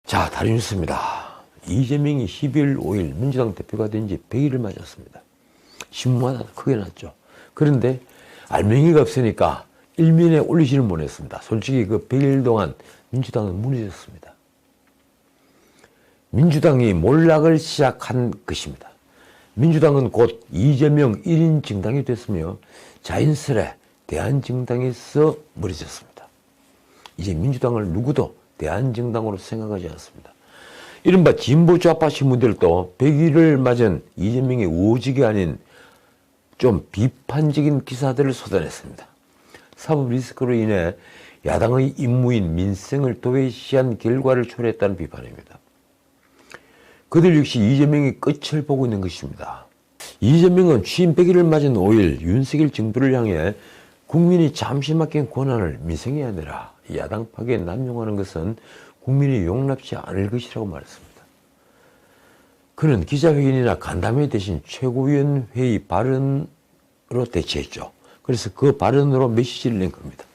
자, 다른 뉴스입니다. 이재명이 12월 5일 민주당 대표가 된 지 100일을 맞았습니다. 신문마다 크게 났죠. 그런데 알맹이가 없으니까 일면에 올리지는 못했습니다. 솔직히 그 100일 동안 민주당은 무너졌습니다. 민주당이 몰락을 시작한 것입니다. 민주당은 곧 이재명 1인 정당이 됐으며 자연스레 대한정당에서 멀어졌습니다. 이제 민주당을 누구도 대한정당으로 생각하지 않습니다. 이른바 진보 좌파 신문들도 100일을 맞은 이재명의 오직이 아닌 좀 비판적인 기사들을 쏟아냈습니다. 사법 리스크로 인해 야당의 임무인 민생을 도외시한 결과를 초래했다는 비판입니다. 그들 역시 이재명의 끝을 보고 있는 것입니다. 이재명은 취임 100일을 맞은 5일 윤석열 정부를 향해 국민이 잠시 맡긴 권한을 민생에 아니라 야당 파괴에 남용하는 것은 국민이 용납지 않을 것이라고 말했습니다. 그는 기자회견이나 간담회 대신 최고위원 회의 발언으로 대체했죠. 그래서 그 발언으로 메시지를 낸 겁니다.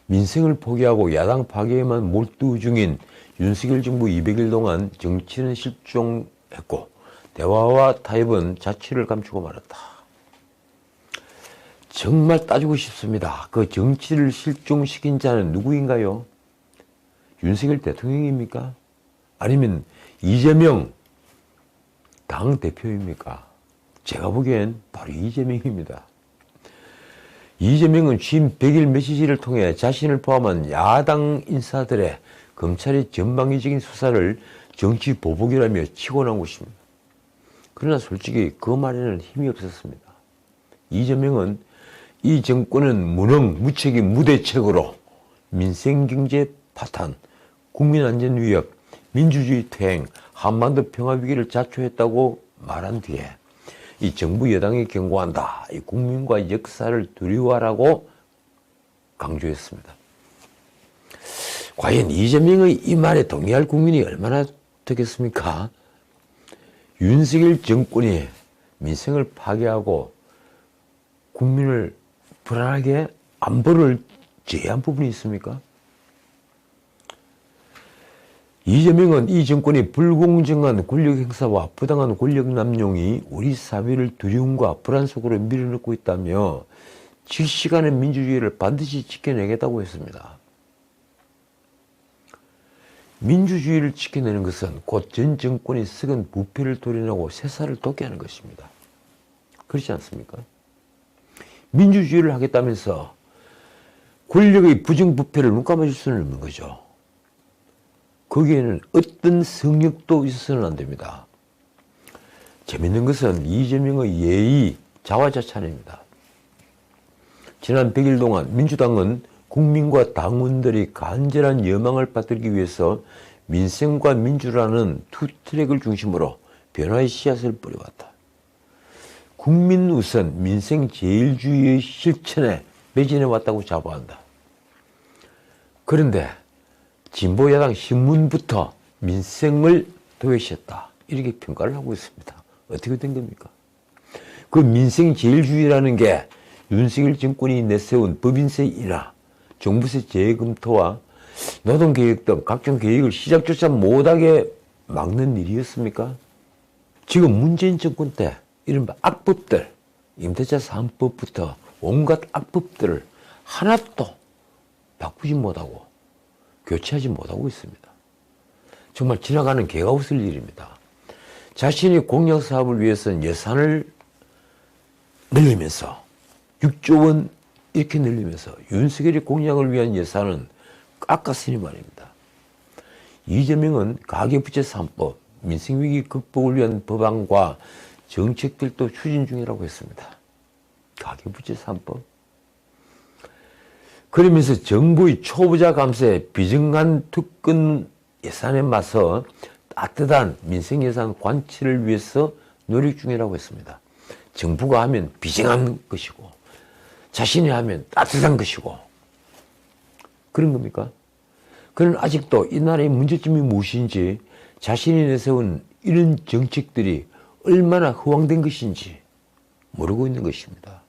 민생을 포기하고 야당 파괴에만 몰두 중인 윤석열 정부 200일 동안 정치는 실종했고 대화와 타협은 자취를 감추고 말았다. 정말 따지고 싶습니다. 그 정치를 실종시킨 자는 누구인가요? 윤석열 대통령입니까? 아니면 이재명 당대표입니까? 제가 보기엔 바로 이재명입니다. 이재명은 취임 100일 메시지를 통해 자신을 포함한 야당 인사들의 검찰의 전방위적인 수사를 정치 보복이라며 치고 나온 것입니다. 그러나 솔직히 그 말에는 힘이 없었습니다. 이재명은 이 정권은 무능, 무책임, 무대책으로 민생경제 파탄, 국민안전 위협, 민주주의 퇴행, 한반도 평화위기를 자초했다고 말한 뒤에 이 정부 여당이 경고한다. 이 국민과 역사를 두려워하라고 강조했습니다. 과연 이재명의 이 말에 동의할 국민이 얼마나 되겠습니까? 윤석열 정권이 민생을 파괴하고 국민을 불안하게 안보를 제외한 부분이 있습니까? 이재명은 이 정권의 불공정한 권력 행사와 부당한 권력 남용이 우리 사회를 두려움과 불안 속으로 밀어넣고 있다며 실시간의 민주주의를 반드시 지켜내겠다고 했습니다. 민주주의를 지켜내는 것은 곧 전 정권이 썩은 부패를 도려내고 새살을 돋게 하는 것입니다. 그렇지 않습니까? 민주주의를 하겠다면서 권력의 부정부패를 눈감아줄 수는 없는 거죠. 거기에는 어떤 성역도 있어서는 안 됩니다. 재밌는 것은 이재명의 예의 자화자찬입니다. 지난 100일 동안 민주당은 국민과 당원들이 간절한 여망을 받들기 위해서 민생과 민주라는 투 트랙을 중심으로 변화의 씨앗을 뿌려왔다. 국민 우선 민생 제일주의의 실천에 매진해 왔다고 자부한다. 그런데 진보 야당 신문부터 민생을 도외시했다. 이렇게 평가를 하고 있습니다. 어떻게 된 겁니까? 그 민생 제일주의라는 게 윤석열 정권이 내세운 법인세 인하, 종부세 재검토와 노동계획 등 각종 계획을 시작조차 못하게 막는 일이었습니까? 지금 문재인 정권 때 이른바 악법들, 임대차 3법부터 온갖 악법들을 하나도 바꾸지 못하고 교체하지 못하고 있습니다. 정말 지나가는 개가 웃을 일입니다. 자신이 공약 사업을 위해서는 예산을 늘리면서 6조 원 이렇게 늘리면서 윤석열이 공약을 위한 예산은 깎았으니 말입니다. 이재명은 가계부채 3법, 민생위기 극복을 위한 법안과 정책들도 추진 중이라고 했습니다. 가계부채 3법. 그러면서 정부의 초부자 감세 비정한 특권 예산에 맞서 따뜻한 민생 예산 관치를 위해서 노력 중이라고 했습니다. 정부가 하면 비정한 것이고 자신이 하면 따뜻한 것이고 그런 겁니까? 그는 아직도 이 나라의 문제점이 무엇인지 자신이 내세운 이런 정책들이 얼마나 허황된 것인지 모르고 있는 것입니다.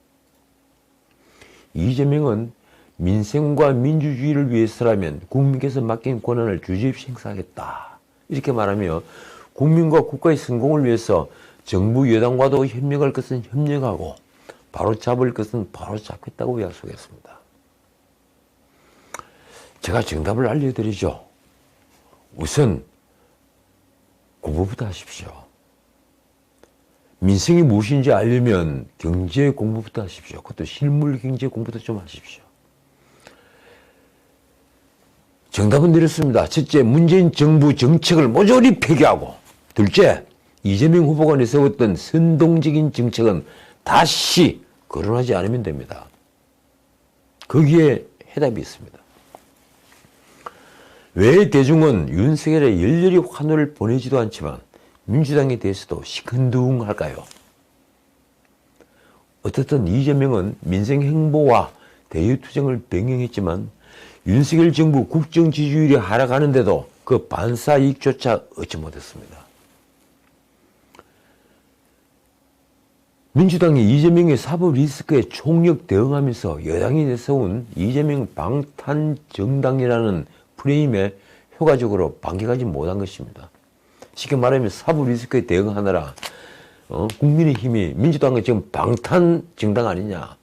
이재명은 민생과 민주주의를 위해서라면 국민께서 맡긴 권한을 주저없이 행사하겠다. 이렇게 말하며 국민과 국가의 성공을 위해서 정부 여당과도 협력할 것은 협력하고 바로잡을 것은 바로잡겠다고 약속했습니다. 제가 정답을 알려드리죠. 우선 공부부터 하십시오. 민생이 무엇인지 알려면 경제 공부부터 하십시오. 그것도 실물 경제 공부도 좀 하십시오. 정답은 이렇습니다. 첫째, 문재인 정부 정책을 모조리 폐기하고, 둘째, 이재명 후보가 내세웠던 선동적인 정책은 다시 거론하지 않으면 됩니다. 거기에 해답이 있습니다. 왜 대중은 윤석열에 열렬히 환호를 보내지도 않지만 민주당에 대해서도 시큰둥할까요? 어떻든 이재명은 민생 행보와 대유투쟁을 병행했지만 윤석열 정부 국정 지지율이 하락하는데도 그 반사 이익조차 얻지 못했습니다. 민주당이 이재명의 사법 리스크에 총력 대응하면서 여당이 내세운 이재명 방탄 정당이라는 프레임에 효과적으로 반격하지 못한 것입니다. 쉽게 말하면 사법 리스크에 대응하느라 국민의힘이 민주당은 지금 방탄 정당 아니냐,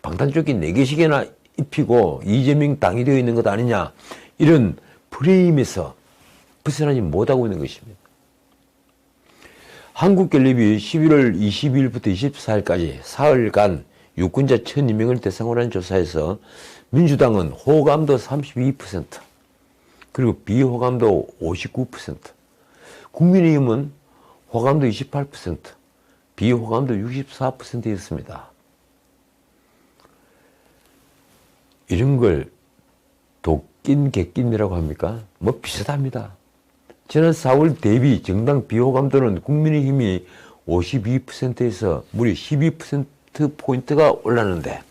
방탄조끼 4개씩이나 입히고 이재명 당이 되어 있는 것 아니냐, 이런 프레임에서 벗어나지 못하고 있는 것입니다. 한국갤럽이 11월 22일부터 24일까지 사흘간 유권자 1,200명을 대상으로 한 조사에서 민주당은 호감도 32%, 그리고 비호감도 59%, 국민의힘은 호감도 28%, 비호감도 64%였습니다. 이런 걸 도낀 객낀이라고 합니까? 뭐 비슷합니다. 지난 4월 대비 정당 비호감도는 국민의힘이 52%에서 무려 12%포인트가 올랐는데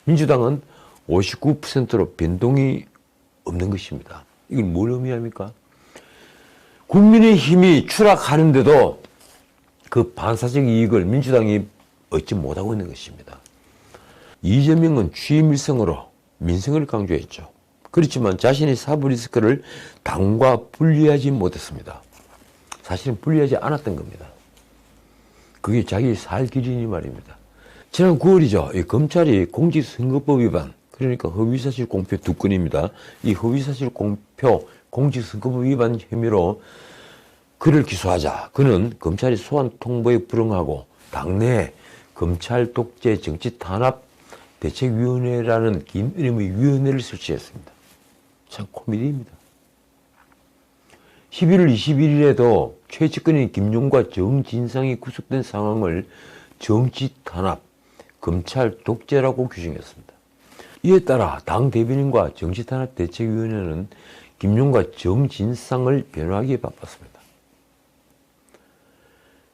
민주당은 59%로 변동이 없는 것입니다. 이건 뭘 의미합니까? 국민의힘이 추락하는데도 그 반사적 이익을 민주당이 얻지 못하고 있는 것입니다. 이재명은 취임일성으로 민생을 강조했죠. 그렇지만 자신의 사법 리스크를 당과 분리하지 못했습니다. 사실은 분리하지 않았던 겁니다. 그게 자기 살 길이니 말입니다. 지난 9월이죠. 이 검찰이 공직선거법 위반, 그러니까 허위사실 공표 2건입니다. 이 허위사실 공표 공직선거법 위반 혐의로 그를 기소하자. 그는 검찰이 소환 통보에 불응하고 당내에 검찰 독재 정치 탄압 대책위원회라는 긴 이름의 위원회를 설치했습니다. 참 코미디입니다. 11월 21일에도 최측근인 김용과 정진상이 구속된 상황을 정치 탄압, 검찰 독재라고 규정했습니다. 이에 따라 당 대변인과 정치 탄압 대책위원회는 김용과 정진상을 변호하기에 바빴습니다.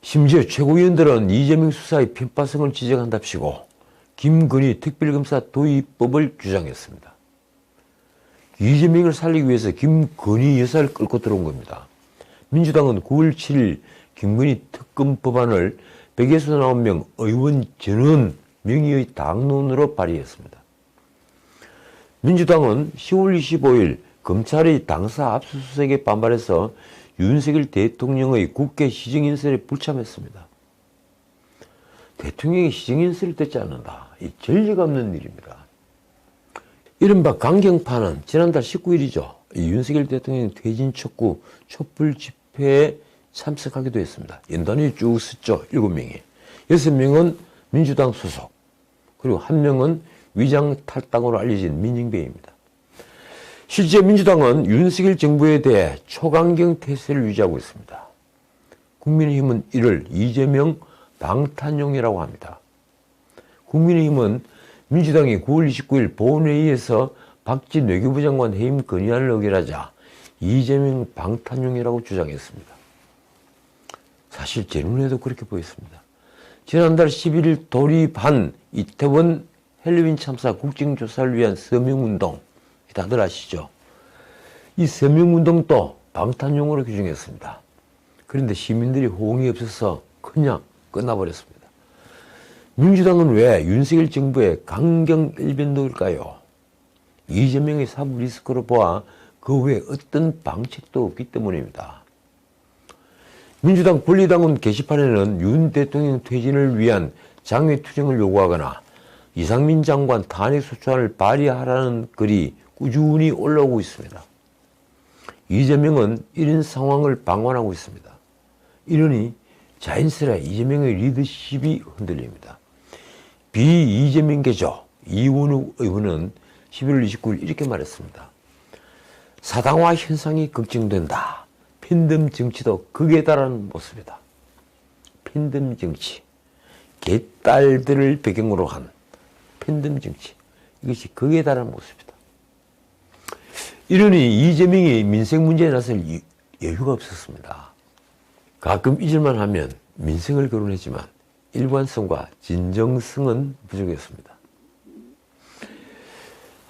심지어 최고위원들은 이재명 수사의 편파성을 지적한답시고 김건희 특별검사 도입법을 주장했습니다. 이재명을 살리기 위해서 김건희 여사를 끌고 들어온 겁니다. 민주당은 9월 7일 김건희 특검 법안을 169명 의원 전원 명의의 당론으로 발의했습니다. 민주당은 10월 25일 검찰의 당사 압수수색에 반발해서 윤석열 대통령의 국회 시정인설에 불참했습니다. 대통령이 시정인설을 듣지 않는다. 이 전례가 없는 일입니다. 이른바 강경파는 지난달 19일이죠. 윤석열 대통령 퇴진 촉구 촛불 집회에 참석하기도 했습니다. 연단이 쭉 섰죠. 7명이. 6명은 민주당 소속, 그리고 1명은 위장 탈당으로 알려진 민정배입니다. 실제 민주당은 윤석열 정부에 대해 초강경 태세를 유지하고 있습니다. 국민의힘은 이를 이재명 방탄용이라고 합니다. 국민의힘은 민주당이 9월 29일 본회의에서 박진 외교부 장관 해임 건의안을 의결하자 이재명 방탄용이라고 주장했습니다. 사실 제 눈에도 그렇게 보였습니다. 지난달 11일 돌입한 이태원 헬로윈 참사 국정조사를 위한 서명운동, 다들 아시죠? 이 서명운동도 방탄용으로 규정했습니다. 그런데 시민들이 호응이 없어서 그냥 끝나버렸습니다. 민주당은 왜 윤석열 정부의 강경 일변도일까요? 이재명의 사법 리스크로 보아 그 외에 어떤 방책도 없기 때문입니다. 민주당 권리당원 게시판에는 윤 대통령 퇴진을 위한 장외 투쟁을 요구하거나 이상민 장관 탄핵소추안을 발의하라는 글이 꾸준히 올라오고 있습니다. 이재명은 이런 상황을 방관하고 있습니다. 이러니 자연스레 이재명의 리더십이 흔들립니다. 비이재명계죠. 이원우 의원은 11월 29일 이렇게 말했습니다. 사당화 현상이 걱정된다. 팬덤 정치도 극에 달하는 모습이다. 팬덤 정치, 개딸들을 배경으로 한 팬덤 정치, 이것이 극에 달하는 모습이다. 이러니 이재명이 민생 문제에 나설 여유가 없었습니다. 가끔 잊을만 하면 민생을 거론했지만 일관성과 진정성은 부족했습니다.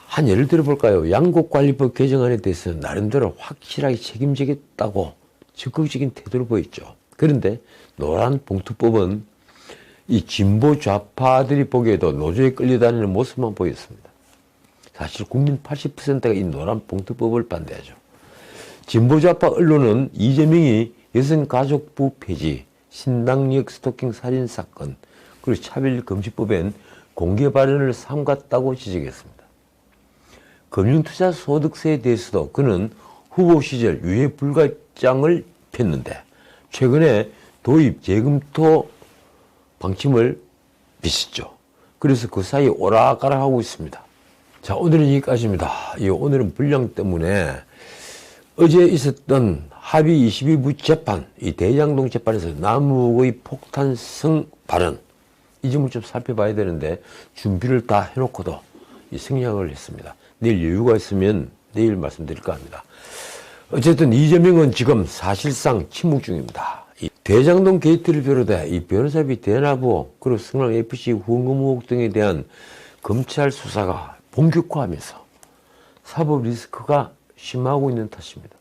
한 예를 들어볼까요? 양곡관리법 개정안에 대해서 나름대로 확실하게 책임지겠다고 적극적인 태도를 보였죠. 그런데 노란봉투법은 이 진보 좌파들이 보기에도 노조에 끌려다니는 모습만 보였습니다. 사실 국민 80%가 이 노란봉투법을 반대하죠. 진보 좌파 언론은 이재명이 여성가족부 폐지, 신당역 스토킹 살인 사건, 그리고 차별금지법엔 공개 발언을 삼갔다고 지적했습니다. 금융투자 소득세에 대해서도 그는 후보 시절 유예 불가장을 폈는데 최근에 도입 재검토 방침을 비쳤죠. 그래서 그 사이에 오락가락하고 있습니다. 자, 오늘은 여기까지입니다. 오늘은 분량 때문에 어제 있었던 합의 22부 재판, 이 대장동 재판에서 남욱의 폭탄성 발언, 이 점을 좀 살펴봐야 되는데 준비를 다 해놓고도 이 생략을 했습니다. 내일 여유가 있으면 내일 말씀드릴까 합니다. 어쨌든 이재명은 지금 사실상 침묵 중입니다. 이 대장동 게이트를 비롯해 이 변호사비 대납부 그리고 성남FC 후원금 의혹 등에 대한 검찰 수사가 본격화하면서 사법 리스크가 심화하고 있는 탓입니다.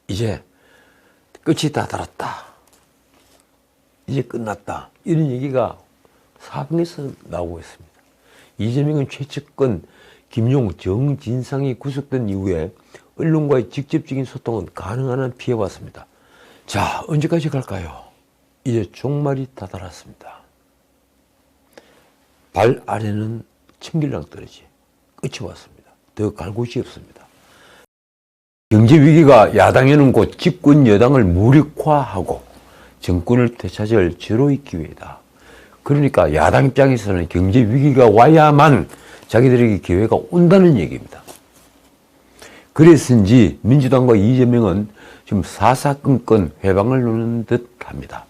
이제 끝이 다 달았다. 이제 끝났다. 이런 얘기가 사방에서 나오고 있습니다. 이재명은 최측근 김용, 정진상이 구속된 이후에 언론과의 직접적인 소통은 가능한 한 피해왔습니다. 자, 언제까지 갈까요? 이제 종말이 다다랐습니다. 발 아래는 천길랑 떨어지 끝이 왔습니다. 더 갈 곳이 없습니다. 경제위기가 야당에는 곧 집권 여당을 무력화하고 정권을 되찾을 절호의 기회이다. 그러니까 야당 입장에서는 경제위기가 와야만 자기들에게 기회가 온다는 얘기입니다. 그래서인지 민주당과 이재명은 지금 사사건건 회방을 놓는 듯 합니다.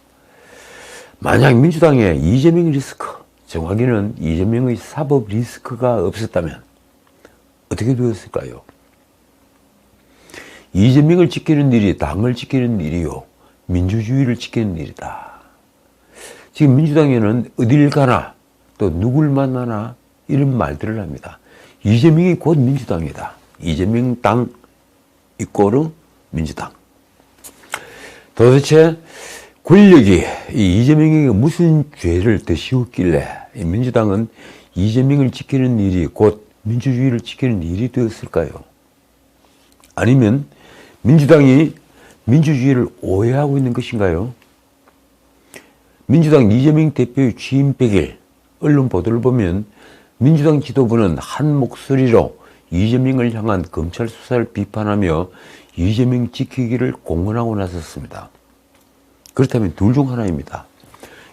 만약 민주당에 이재명 리스크, 정확히는 이재명의 사법 리스크가 없었다면 어떻게 되었을까요? 이재명을 지키는 일이 당을 지키는 일이요, 민주주의를 지키는 일이다. 지금 민주당에는 어딜 가나 또 누굴 만나나 이런 말들을 합니다. 이재명이 곧 민주당이다. 이재명 당 이꼬르 민주당. 도대체 권력이 이재명에게 무슨 죄를 더 씌웠길래 민주당은 이재명을 지키는 일이 곧 민주주의를 지키는 일이 되었을까요? 아니면 민주당이 민주주의를 오해하고 있는 것인가요? 민주당 이재명 대표의 취임 100일 언론 보도를 보면 민주당 지도부는 한 목소리로 이재명을 향한 검찰 수사를 비판하며 이재명 지키기를 공언하고 나섰습니다. 그렇다면 둘 중 하나입니다.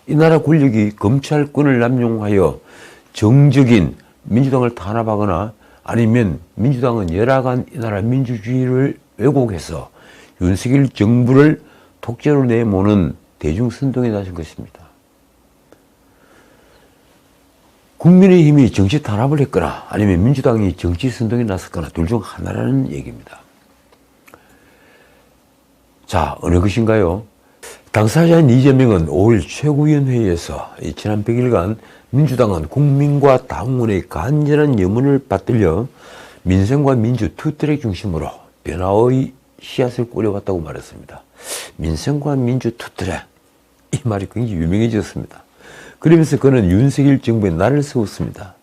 이 나라 권력이 검찰권을 남용하여 정적인 민주당을 탄압하거나 아니면 민주당은 열악한 이 나라 민주주의를 왜곡해서 윤석열 정부를 독재로 내모는 대중선동에 나선 것입니다. 국민의힘이 정치 탄압을 했거나 아니면 민주당이 정치 선동에 나섰거나 둘 중 하나라는 얘기입니다. 자, 어느 것인가요? 당사자인 이재명은 5일 최고위원회의에서 지난 100일간 민주당은 국민과 당원의 간절한 염원을 받들려 민생과 민주 투트랙 중심으로 변화의 씨앗을 뿌려왔다고 말했습니다. 민생과 민주 투트랙, 이 말이 굉장히 유명해졌습니다. 그러면서 그는 윤석열 정부에 날을 세웠습니다.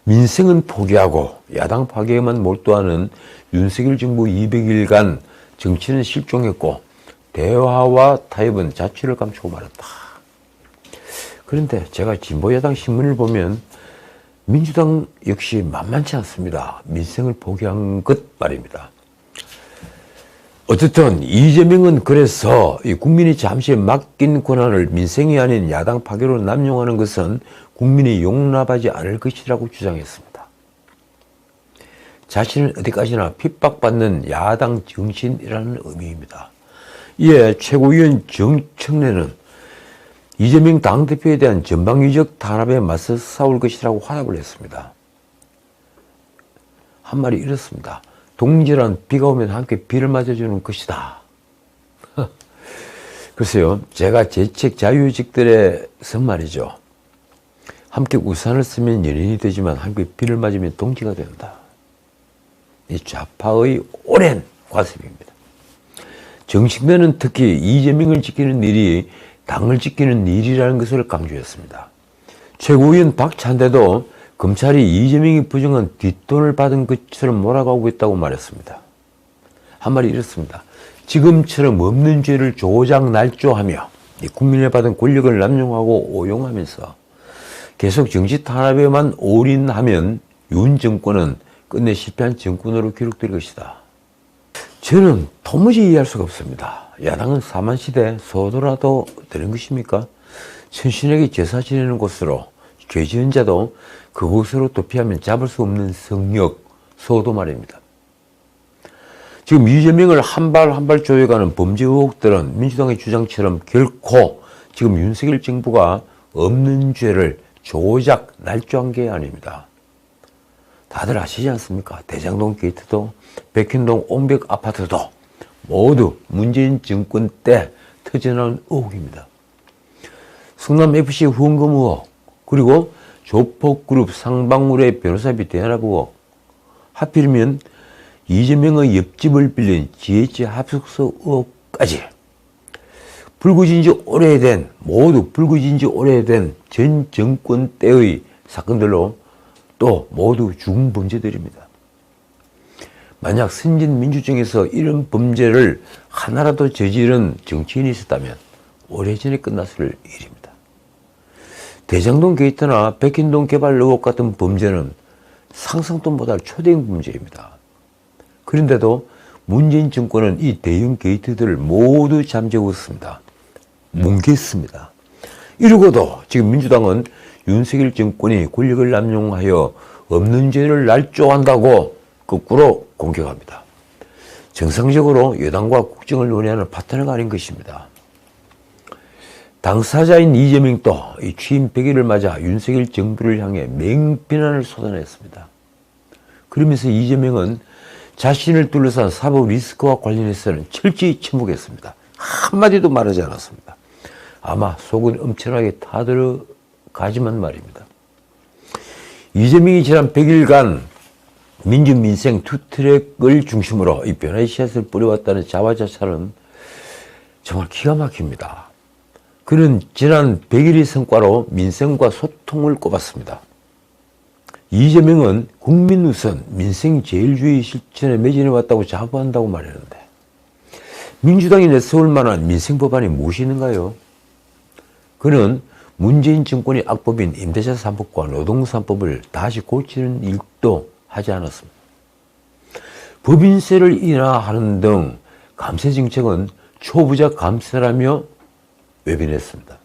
민생은 포기하고 야당 파괴에만 몰두하는 윤석열 정부 200일간 정치는 실종했고 대화와 타협은 자취를 감추고 말았다. 그런데 제가 진보야당 신문을 보면 민주당 역시 만만치 않습니다. 민생을 포기한 것 말입니다. 어쨌든 이재명은 그래서 이 국민이 잠시 맡긴 권한을 민생이 아닌 야당 파괴로 남용하는 것은 국민이 용납하지 않을 것이라고 주장했습니다. 자신은 어디까지나 핍박받는 야당 정신이라는 의미입니다. 이에 최고위원 정청래는 이재명 당대표에 대한 전방위적 탄압에 맞서 싸울 것이라고 화답을 했습니다. 한 말이 이렇습니다. 동지란 비가 오면 함께 비를 맞아주는 것이다. 글쎄요, 제가 제 책 자유직들의 선말이죠. 함께 우산을 쓰면 연인이 되지만 함께 비를 맞으면 동지가 된다. 이 좌파의 오랜 관습입니다. 정식면은 특히 이재명을 지키는 일이 당을 지키는 일이라는 것을 강조했습니다. 최고위원 박찬대도 검찰이 이재명이 부정한 뒷돈을 받은 것처럼 몰아가고 있다고 말했습니다. 한 말이 이렇습니다. 지금처럼 없는 죄를 조작 날조하며 국민에 받은 권력을 남용하고 오용하면서 계속 정치 탄압에만 올인하면 윤 정권은 끝내 실패한 정권으로 기록될 것이다. 저는 도무지 이해할 수가 없습니다. 야당은 사만시대 소도라도 되는 것입니까? 천신에게 제사 지내는 곳으로 죄 지은 자도 그곳으로 도피하면 잡을 수 없는 성역, 소도 말입니다. 지금 이재명을 한 발 한 발 조여가는 범죄 의혹들은 민주당의 주장처럼 결코 지금 윤석열 정부가 없는 죄를 조작, 날조한 게 아닙니다. 다들 아시지 않습니까? 대장동 게이트도 백현동 옹벽 아파트도 모두 문재인 정권 때 터져나온 의혹입니다. 성남FC 후원금 의혹, 그리고 조폭그룹 상방울의 변호사비 대환합 의혹, 하필이면 이재명의 옆집을 빌린 GH 합숙소 의혹까지 모두 불구진 지 오래된 전 정권 때의 사건들로 또 모두 죽은 범죄들입니다. 만약 선진민주정에서 이런 범죄를 하나라도 저지른 정치인이 있었다면 오래전에 끝났을 일입니다. 대장동 게이트나 백현동 개발 의혹 같은 범죄는 상상도 못할 초대형 범죄입니다. 그런데도 문재인 정권은 이 대형 게이트들을 모두 잠재웠습니다. 뭉갰습니다. 이러고도 지금 민주당은 윤석열 정권이 권력을 남용하여 없는 죄를 날조한다고 거꾸로 공격합니다. 정상적으로 여당과 국정을 논의하는 파트너가 아닌 것입니다. 당사자인 이재명도 이 취임 100일을 맞아 윤석열 정부를 향해 맹비난을 쏟아냈습니다. 그러면서 이재명은 자신을 둘러싼 사법 리스크와 관련해서는 철저히 침묵했습니다. 한마디도 말하지 않았습니다. 아마 속은 엄청나게 타들어가지만 말입니다. 이재명이 지난 100일간 민주민생 투트랙을 중심으로 이 변화의 씨앗을 뿌려왔다는 자화자찬은 정말 기가 막힙니다. 그는 지난 100일의 성과로 민생과 소통을 꼽았습니다. 이재명은 국민 우선 민생 제일주의 실천에 매진해왔다고 자부한다고 말했는데 민주당이 내세울 만한 민생 법안이 무엇이 있는가요? 그는 문재인 정권의 악법인 임대차 3법과 노동 3법을 다시 고치는 일도 하지 않았습니다. 법인세를 인하하는 등 감세 정책은 초부자 감세라며 외면했습니다.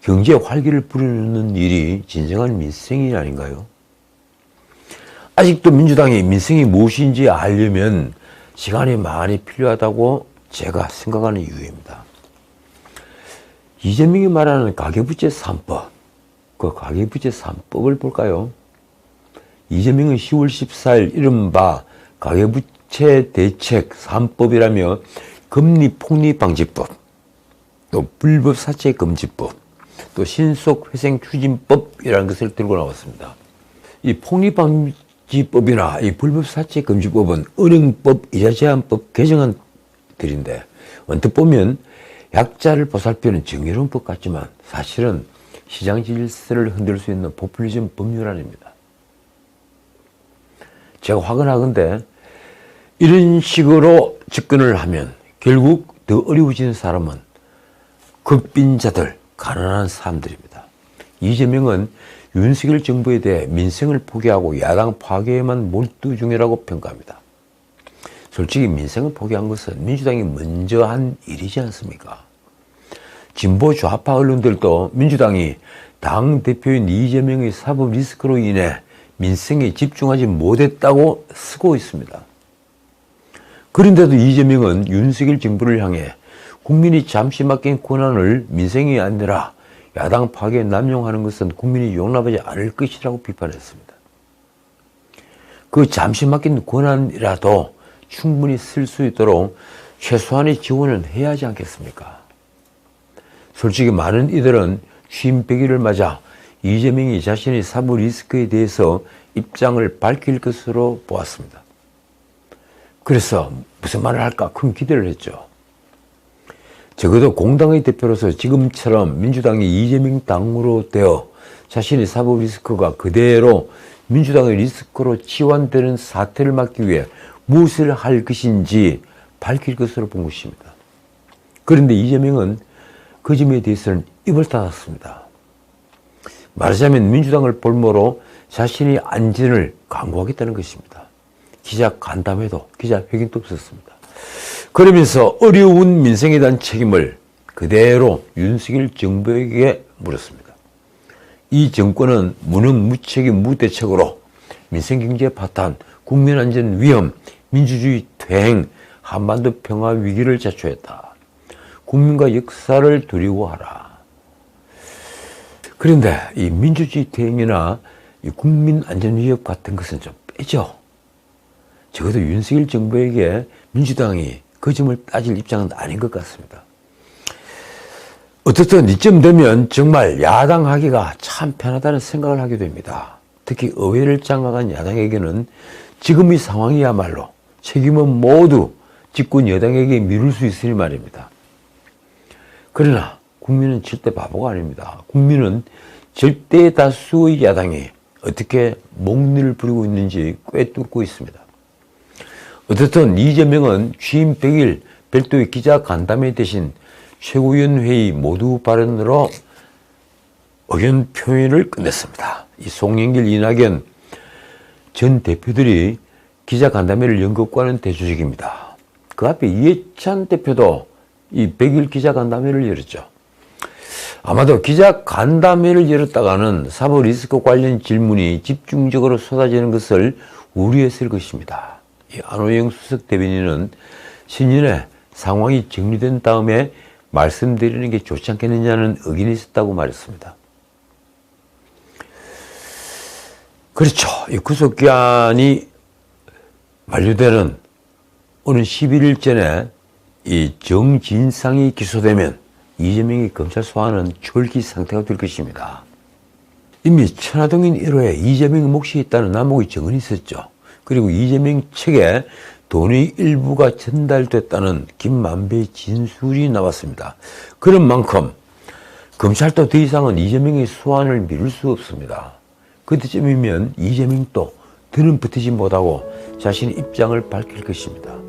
경제 활기를 불어넣는 일이 진정한 민생이 아닌가요? 아직도 민주당이 민생이 무엇인지 알려면 시간이 많이 필요하다고 제가 생각하는 이유입니다. 이재명이 말하는 가계부채 3법, 그 가계부채 3법을 볼까요? 이재명은 10월 14일 이른바 가계부채 대책 3법이라며 금리폭리방지법, 또 불법사채금지법, 또 신속회생추진법이라는 것을 들고 나왔습니다. 이 폭리방지법이나 이 불법사채금지법은 은행법, 이자제한법 개정안들인데 언뜻 보면 약자를 보살피는 정의로운 법 같지만 사실은 시장 질서를 흔들 수 있는 포퓰리즘 법률안입니다. 제가 확언하건대 이런 식으로 접근을 하면 결국 더 어려워지는 사람은 극빈자들, 가난한 사람들입니다. 이재명은 윤석열 정부에 대해 민생을 포기하고 야당 파괴에만 몰두 중이라고 평가합니다. 솔직히 민생을 포기한 것은 민주당이 먼저 한 일이지 않습니까? 진보 좌파 언론들도 민주당이 당대표인 이재명의 사법 리스크로 인해 민생에 집중하지 못했다고 쓰고 있습니다. 그런데도 이재명은 윤석열 정부를 향해 국민이 잠시 맡긴 권한을 민생이 아니라 야당 파괴에 남용하는 것은 국민이 용납하지 않을 것이라고 비판했습니다. 그 잠시 맡긴 권한이라도 충분히 쓸 수 있도록 최소한의 지원은 해야 하지 않겠습니까? 솔직히 많은 이들은 취임 100일을 맞아 이재명이 자신의 사법 리스크에 대해서 입장을 밝힐 것으로 보았습니다. 그래서 무슨 말을 할까 큰 기대를 했죠. 적어도 공당의 대표로서 지금처럼 민주당이 이재명 당으로 되어 자신의 사법 리스크가 그대로 민주당의 리스크로 치환되는 사태를 막기 위해 무엇을 할 것인지 밝힐 것으로 본 것입니다. 그런데 이재명은 그 점에 대해서는 입을 닫았습니다. 말하자면 민주당을 볼모로 자신의 안전을 강구하겠다는 것입니다. 기자 간담회도 기자회견도 없었습니다. 그러면서 어려운 민생에 대한 책임을 그대로 윤석열 정부에게 물었습니다. 이 정권은 무능무책임 무대책으로 민생경제 파탄, 국민안전 위험, 민주주의 퇴행, 한반도 평화 위기를 자초했다. 국민과 역사를 두려워하라. 그런데 이 민주주의 퇴행이나 이 국민안전 위협 같은 것은 좀 빼죠. 적어도 윤석열 정부에게 민주당이 그 점을 따질 입장은 아닌 것 같습니다. 어떻든 이쯤 되면 정말 야당하기가 참 편하다는 생각을 하게 됩니다. 특히 의회를 장악한 야당에게는 지금 이 상황이야말로 책임은 모두 집권 여당에게 미룰 수 있으니 말입니다. 그러나 국민은 절대 바보가 아닙니다. 국민은 절대 다수의 야당이 어떻게 목리를 부리고 있는지 꿰뚫고 있습니다. 어쨌든 이재명은 취임 100일 별도의 기자 간담회 대신 최고위원회의 모두 발언으로 의견 표현을 끝냈습니다. 이 송영길, 이낙연 전 대표들이 기자 간담회를 연 것과는 대조적입니다. 그 앞에 이해찬 대표도 이 100일 기자 간담회를 열었죠. 아마도 기자 간담회를 열었다가는 사법 리스크 관련 질문이 집중적으로 쏟아지는 것을 우려했을 것입니다. 이 안호영 수석 대변인은 신년에 상황이 정리된 다음에 말씀드리는 게 좋지 않겠느냐는 의견이 있었다고 말했습니다. 그렇죠. 이 구속기한이 만료되는 오는 11일 전에 이 정진상이 기소되면 이재명이 검찰 소환은 절기 상태가 될 것입니다. 이미 천화동인 1호에 이재명의 몫이 있다는 남욱의 증언이 있었죠. 그리고 이재명 측에 돈의 일부가 전달됐다는 김만배의 진술이 나왔습니다. 그런 만큼 검찰도 더 이상은 이재명의 소환을 미룰 수 없습니다. 그때쯤이면 이재명도 더는 버티지 못하고 자신의 입장을 밝힐 것입니다.